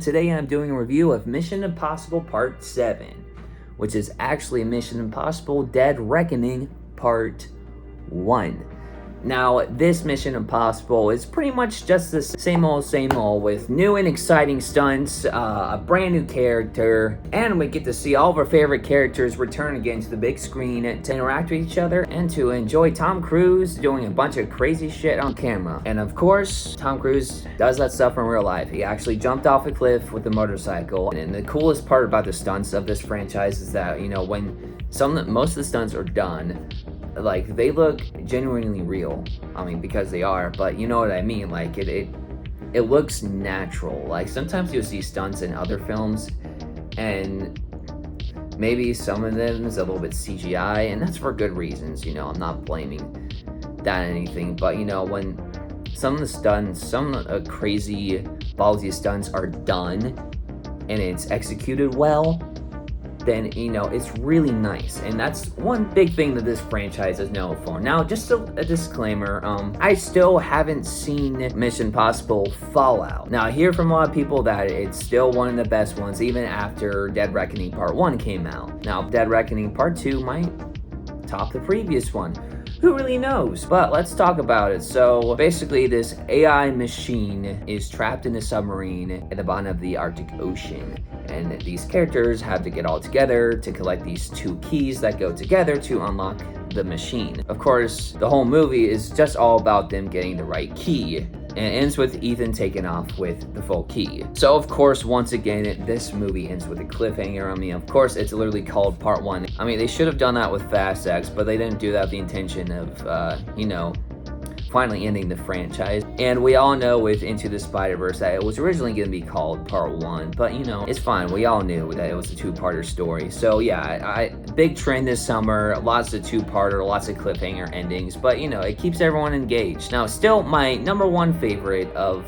today I'm doing a review of Mission Impossible Part 7, which is actually Mission Impossible Dead Reckoning Part 1. Now, this Mission Impossible is pretty much just the same old with new and exciting stunts, a brand new character, and we get to see all of our favorite characters return again to the big screen to interact with each other and to enjoy Tom Cruise doing a bunch of crazy shit on camera. And of course, Tom Cruise does that stuff in real life. He actually jumped off a cliff with a motorcycle. And the coolest part about the stunts of this franchise is that, when most of the stunts are done, like, they look genuinely real. I mean, because they are, but you know what I mean. Like, it looks natural. Like, sometimes you'll see stunts in other films, and maybe some of them is a little bit CGI, and that's for good reasons. I'm not blaming that or anything, but when some of the stunts, some crazy ballsy stunts are done, and it's executed well, then it's really nice. And that's one big thing that this franchise is known for. Now, just a disclaimer, I still haven't seen Mission Impossible Fallout. Now, I hear from a lot of people that it's still one of the best ones, even after Dead Reckoning Part 1 came out. Now, Dead Reckoning Part 2 might top the previous one. Who really knows? But let's talk about it. So basically, this AI machine is trapped in a submarine at the bottom of the Arctic Ocean. And these characters have to get all together to collect these two keys that go together to unlock the machine. Of course, the whole movie is just all about them getting the right key. And it ends with Ethan taking off with the full key. So, of course, once again, this movie ends with a cliffhanger. I mean, of course, it's literally called Part 1. I mean, they should have done that with Fast X, but they didn't do that with the intention of, finally ending the franchise. And we all know with Into the Spider-Verse that it was originally going to be called Part 1, but it's fine. We all knew that it was a two-parter story. So yeah, big trend this summer, lots of two-parter, lots of cliffhanger endings, but it keeps everyone engaged. Now, still my number one favorite of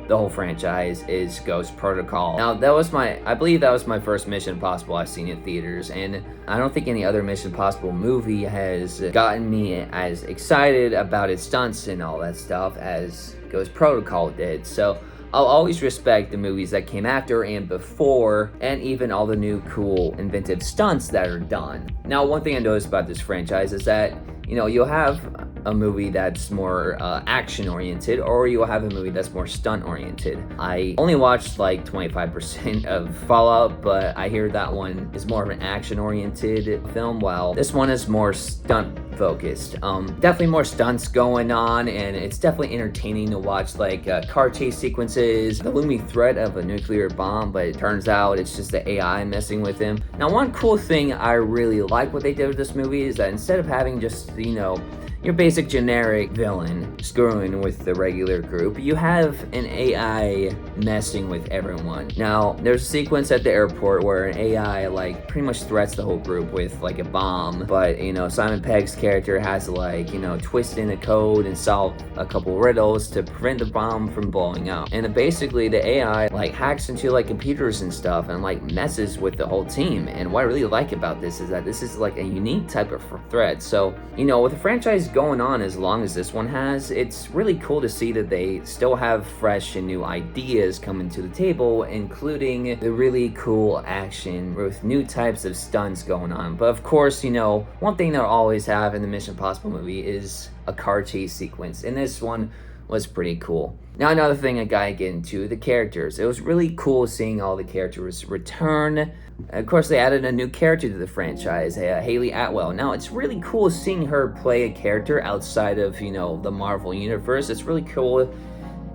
the whole franchise is Ghost Protocol. Now, I believe that was my first Mission Impossible I've seen in theaters, and I don't think any other Mission Impossible movie has gotten me as excited about its stunts and all that stuff as Ghost Protocol did. So I'll always respect the movies that came after and before, and even all the new cool inventive stunts that are done. Now, one thing I noticed about this franchise is that you'll have a movie that's more action oriented, or you'll have a movie that's more stunt oriented. I only watched like 25% of Fallout, but I hear that one is more of an action oriented film, while this one is more stunt focused. Definitely more stunts going on, and it's definitely entertaining to watch, like car chase sequences, the looming threat of a nuclear bomb, but it turns out it's just the AI messing with him. Now, one cool thing I really like what they did with this movie is that instead of having just your basic generic villain screwing with the regular group, you have an AI messing with everyone. Now, there's a sequence at the airport where an AI pretty much threats the whole group with a bomb, but Simon Pegg's character has to twist in a code and solve a couple riddles to prevent the bomb from blowing up. And basically the AI hacks into computers and stuff and messes with the whole team. And what I really like about this is that this is a unique type of threat. So with the franchise going on as long as this one has, it's really cool to see that they still have fresh and new ideas coming to the table, including the really cool action with new types of stunts going on. But of course, one thing they'll always have in the Mission Impossible movie is a car chase sequence, and this one was pretty cool. Now, another thing I gotta get into, the characters. It was really cool seeing all the characters return. Of course, they added a new character to the franchise, Hayley Atwell. Now, it's really cool seeing her play a character outside of, the Marvel Universe. It's really cool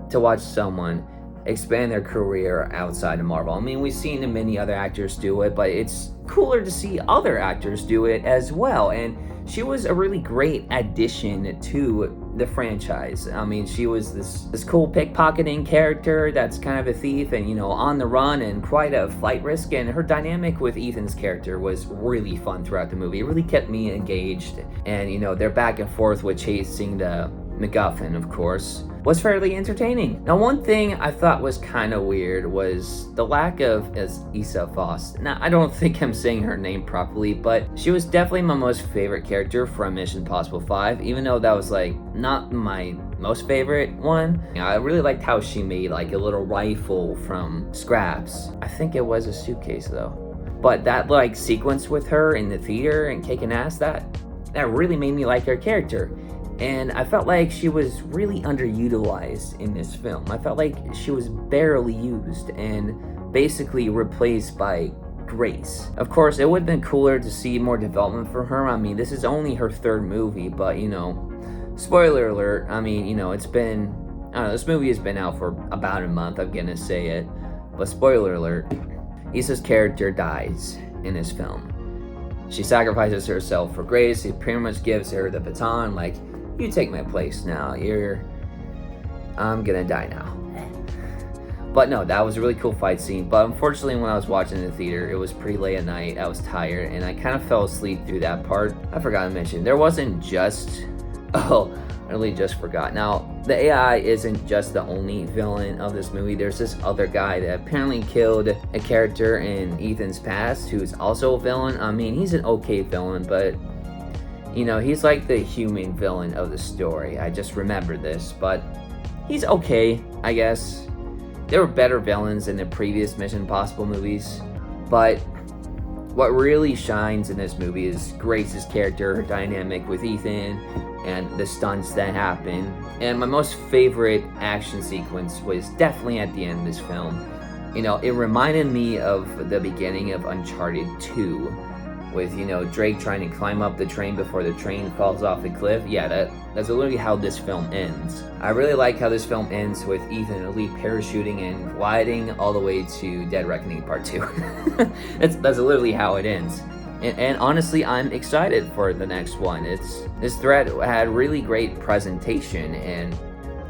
to watch someone expand their career outside of Marvel. I mean, we've seen many other actors do it, but it's cooler to see other actors do it as well. And she was a really great addition to the franchise. I mean, she was this cool pickpocketing character that's kind of a thief and, on the run and quite a flight risk. And her dynamic with Ethan's character was really fun throughout the movie. It really kept me engaged. And, their back and forth with chasing the MacGuffin, of course, was fairly entertaining. Now, one thing I thought was kind of weird was the lack of Issa Voss. Now, I don't think I'm saying her name properly, but she was definitely my most favorite character from Mission Impossible 5, even though that was not my most favorite one. I really liked how she made like a little rifle from scraps. I think it was a suitcase though. But that like sequence with her in the theater and kicking ass, that really made me like her character. And I felt like she was really underutilized in this film. I felt like she was barely used and basically replaced by Grace. Of course, it would have been cooler to see more development for her. I mean, this is only her third movie, but spoiler alert, it's been, I don't know, this movie has been out for about a month, I'm gonna say it. But spoiler alert, Issa's character dies in this film. She sacrifices herself for Grace. He pretty much gives her the baton, like, you take my place now. I'm gonna die now. But no, that was a really cool fight scene. But unfortunately, when I was watching in the theater, it was pretty late at night. I was tired, and I kind of fell asleep through that part. I forgot to mention, there wasn't just... Oh, I really just forgot. Now, the AI isn't just the only villain of this movie. There's this other guy that apparently killed a character in Ethan's past who's also a villain. I mean, he's an okay villain, but... he's like the human villain of the story. I just remember this, but he's okay, I guess. There were better villains in the previous Mission Impossible movies, but what really shines in this movie is Grace's character, her dynamic with Ethan, and the stunts that happen. And my most favorite action sequence was definitely at the end of this film. It reminded me of the beginning of Uncharted 2, with Drake trying to climb up the train before the train falls off the cliff. Yeah, that's literally how this film ends. I really like how this film ends with Ethan and Elite parachuting and gliding all the way to Dead Reckoning Part 2. that's literally how it ends. And honestly, I'm excited for the next one. This threat had really great presentation, and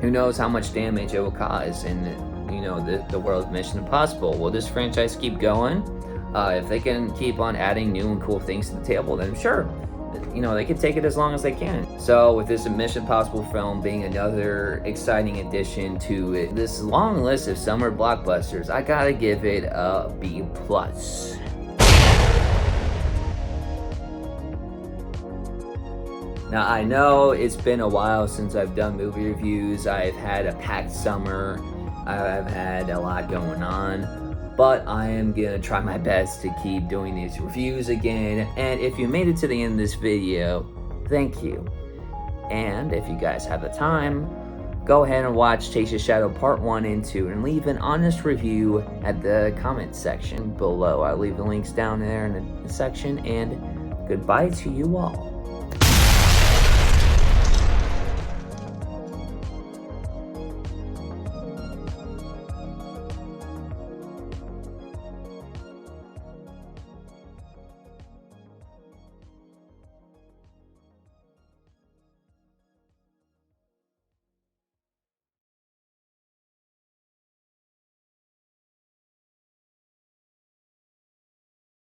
who knows how much damage it will cause in the world of Mission Impossible. Will this franchise keep going? If they can keep on adding new and cool things to the table, then sure, they can take it as long as they can. So with this Mission Impossible film being another exciting addition to this long list of summer blockbusters, I gotta give it a B+. Now, I know it's been a while since I've done movie reviews. I've had a packed summer. I've had a lot going on. But I am gonna try my best to keep doing these reviews again. And if you made it to the end of this video, thank you. And if you guys have the time, go ahead and watch Takeshia's Shadow Part 1 and 2 and leave an honest review at the comment section below. I'll leave the links down there in the section, and goodbye to you all.